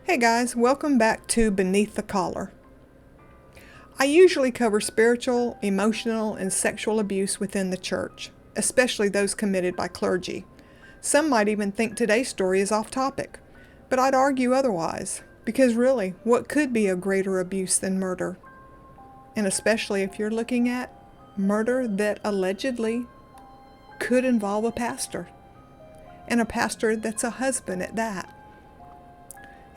Hey guys, welcome back to Beneath the Collar. I usually cover spiritual, emotional, and sexual abuse within the church, especially those committed by clergy. Some might even think today's story is off topic, but I'd argue otherwise, because really, what could be a greater abuse than murder? And especially if you're looking at murder that allegedly could involve a pastor, and a pastor that's a husband at that.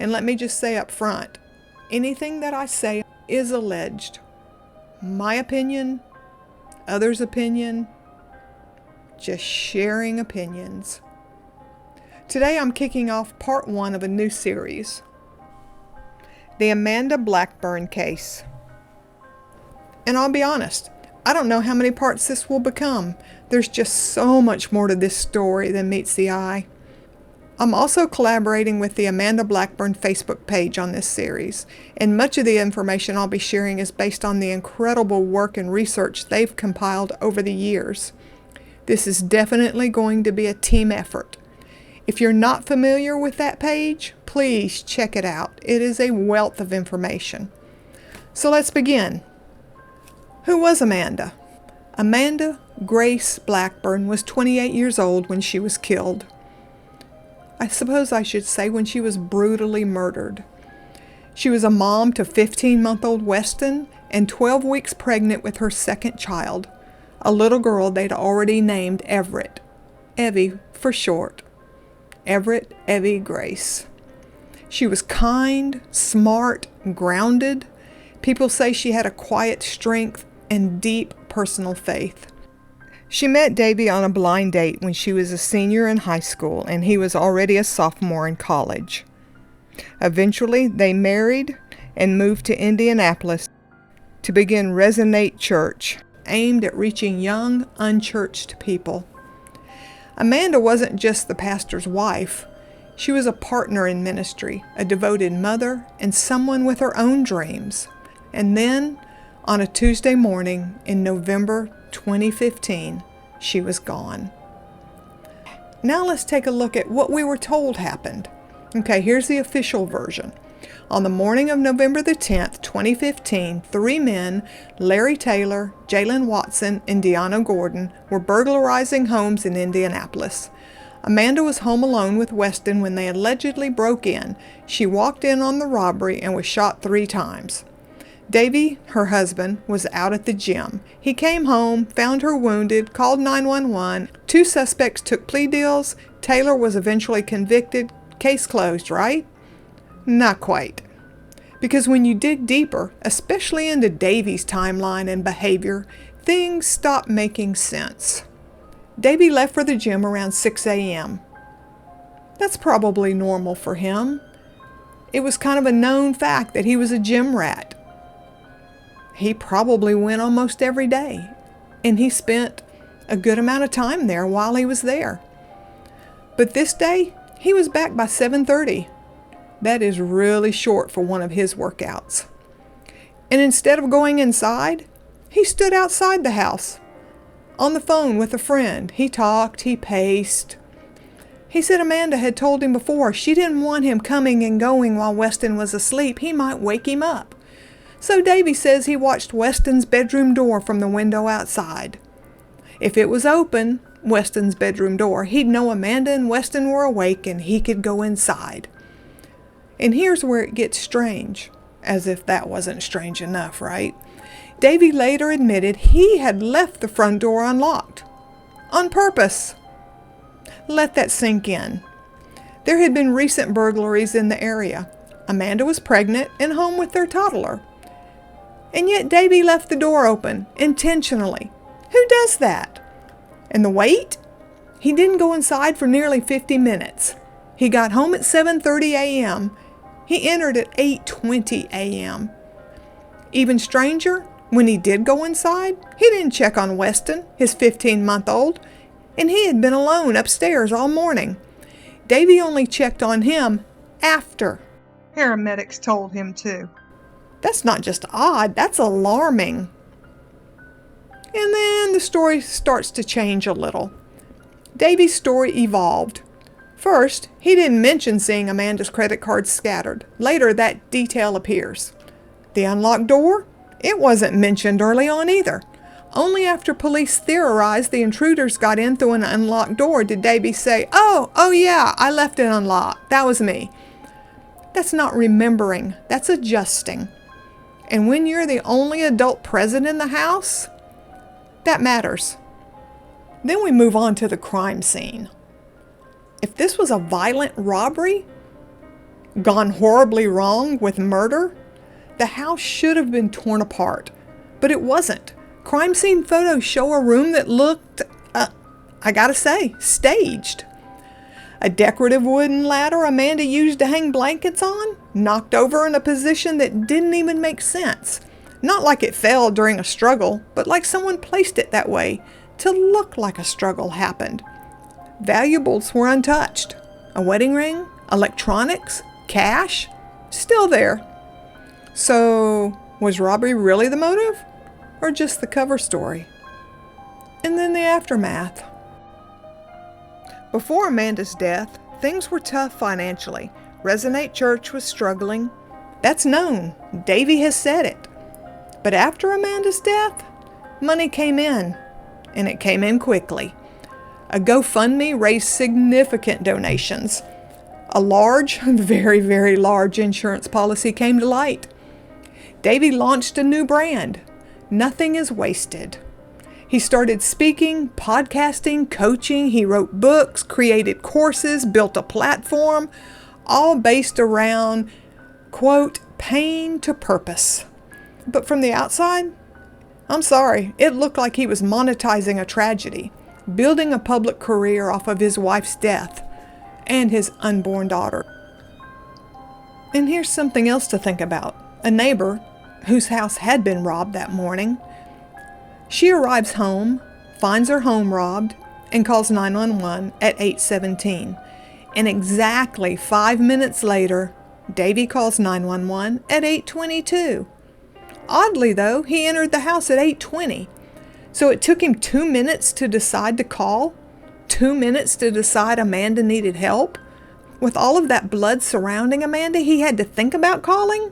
And let me just say up front, anything that I say is alleged. My opinion, others' opinion, just sharing opinions. Today I'm kicking off part 1 of a new series, the Amanda Blackburn case. And I'll be honest, I don't know how many parts this will become. There's just so much more to this story than meets the eye. I'm also collaborating with the Amanda Blackburn Facebook page on this series, and much of the information I'll be sharing is based on the incredible work and research they've compiled over the years. This is definitely going to be a team effort. If you're not familiar with that page, please check it out. It is a wealth of information. So let's begin. Who was Amanda? Amanda Grace Blackburn was 28 years old when she was killed. I suppose I should say when she was brutally murdered. She was a mom to 15-month-old Weston and 12 weeks pregnant with her second child, a little girl they'd already named Everett. Evie for short. Everett, Evie, Grace. She was kind, smart, grounded. People say she had a quiet strength and deep personal faith. She met Davey on a blind date when she was a senior in high school and he was already a sophomore in college. Eventually, they married and moved to Indianapolis to begin Resonate Church, aimed at reaching young, unchurched people. Amanda wasn't just the pastor's wife. She was a partner in ministry, a devoted mother, and someone with her own dreams. And then, on a Tuesday morning in November 2015, she was gone. Now let's take a look at what we were told happened. Okay, here's the official version. On the morning of November the 10th, 2015, 3 men, Larry Taylor, Jalen Watson, and Deanna Gordon, were burglarizing homes in Indianapolis. Amanda was home alone with Weston when they allegedly broke in. She walked in on the robbery and was shot 3 times. Davey, her husband, was out at the gym. He came home, found her wounded, called 911. 2 suspects took plea deals. Taylor was eventually convicted. Case closed, right? Not quite. Because when you dig deeper, especially into Davey's timeline and behavior, things stop making sense. Davey left for the gym around 6 a.m. That's probably normal for him. It was kind of a known fact that he was a gym rat. He probably went almost every day, and he spent a good amount of time there while he was there. But this day, he was back by 7:30. That is really short for one of his workouts. And instead of going inside, he stood outside the house, on the phone with a friend. He talked, he paced. He said Amanda had told him before she didn't want him coming and going while Weston was asleep. He might wake him up. So Davey says he watched Weston's bedroom door from the window outside. If it was open, Weston's bedroom door, he'd know Amanda and Weston were awake and he could go inside. And here's where it gets strange, as if that wasn't strange enough, right? Davey later admitted he had left the front door unlocked, on purpose. Let that sink in. There had been recent burglaries in the area. Amanda was pregnant and home with their toddler. And yet Davey left the door open, intentionally. Who does that? And the wait? He didn't go inside for nearly 50 minutes. He got home at 7:30 a.m. He entered at 8:20 a.m. Even stranger, when he did go inside, he didn't check on Weston, his 15-month-old, and he had been alone upstairs all morning. Davey only checked on him after paramedics told him to. That's not just odd, that's alarming. And then the story starts to change a little. Davey's story evolved. First, he didn't mention seeing Amanda's credit cards scattered. Later, that detail appears. The unlocked door? It wasn't mentioned early on either. Only after police theorized the intruders got in through an unlocked door did Davy say, Oh yeah, I left it unlocked. That was me. That's not remembering. That's adjusting. And when you're the only adult present in the house, that matters. Then we move on to the crime scene. If this was a violent robbery, gone horribly wrong with murder, the house should have been torn apart. But it wasn't. Crime scene photos show a room that looked, I gotta say, staged. A decorative wooden ladder Amanda used to hang blankets on, knocked over in a position that didn't even make sense. Not like it fell during a struggle, but like someone placed it that way to look like a struggle happened. Valuables were untouched. A wedding ring, electronics, cash, still there. So, was robbery really the motive? Or just the cover story? And then the aftermath. Before Amanda's death, things were tough financially. Resonate Church was struggling. That's known. Davy has said it. But after Amanda's death, money came in, and it came in quickly. A GoFundMe raised significant donations. A large, very, very large insurance policy came to light. Davy launched a new brand. Nothing is wasted. He started speaking, podcasting, coaching. He wrote books, created courses, built a platform, all based around, quote, pain to purpose. But from the outside, I'm sorry, it looked like he was monetizing a tragedy, building a public career off of his wife's death and his unborn daughter. And here's something else to think about. A neighbor, whose house had been robbed that morning, she arrives home, finds her home robbed, and calls 911 at 8:17. And exactly 5 minutes later, Davy calls 911 at 8:22. Oddly though, he entered the house at 8:20. So it took him 2 minutes to decide to call? 2 minutes to decide Amanda needed help? With all of that blood surrounding Amanda, he had to think about calling?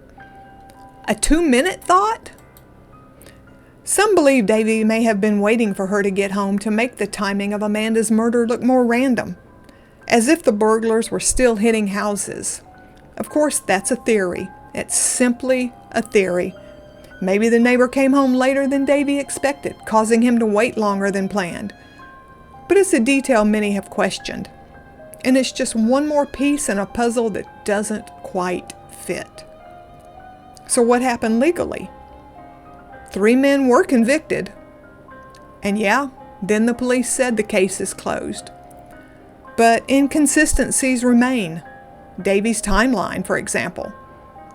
A 2-minute thought? Some believe Davy may have been waiting for her to get home to make the timing of Amanda's murder look more random, as if the burglars were still hitting houses. Of course, that's a theory. It's simply a theory. Maybe the neighbor came home later than Davy expected, causing him to wait longer than planned. But it's a detail many have questioned, and it's just one more piece in a puzzle that doesn't quite fit. So what happened legally? 3 men were convicted. And yeah, then the police said the case is closed. But inconsistencies remain. Davy's timeline, for example.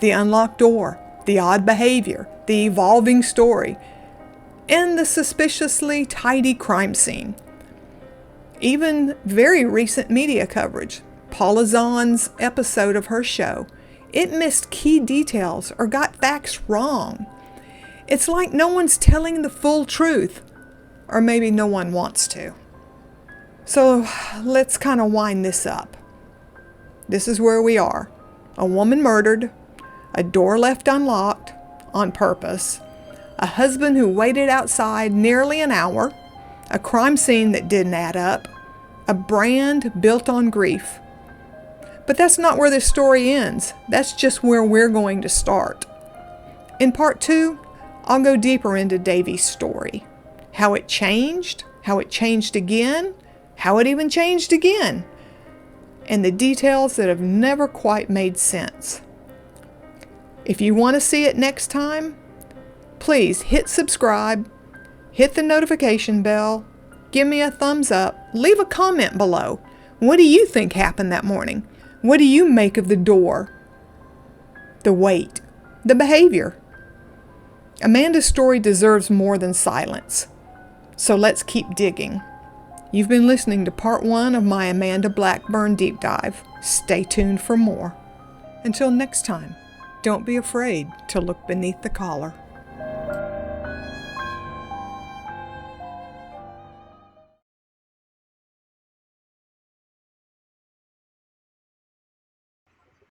The unlocked door, the odd behavior, the evolving story, and the suspiciously tidy crime scene. Even very recent media coverage, Paula Zahn's episode of her show, it missed key details or got facts wrong. It's like no one's telling the full truth, or maybe no one wants to. So let's kind of wind this up. This is where we are. A woman murdered, a door left unlocked on purpose, a husband who waited outside nearly an hour, a crime scene that didn't add up, a brand built on grief. But that's not where this story ends. That's just where we're going to start. In part 2, I'll go deeper into Davy's story. How it changed again, how it even changed again, and the details that have never quite made sense. If you want to see it next time, please hit subscribe, hit the notification bell, give me a thumbs up, leave a comment below. What do you think happened that morning? What do you make of the door, the wait, the behavior? Amanda's story deserves more than silence. So let's keep digging. You've been listening to part 1 of my Amanda Blackburn deep dive. Stay tuned for more. Until next time, don't be afraid to look beneath the collar.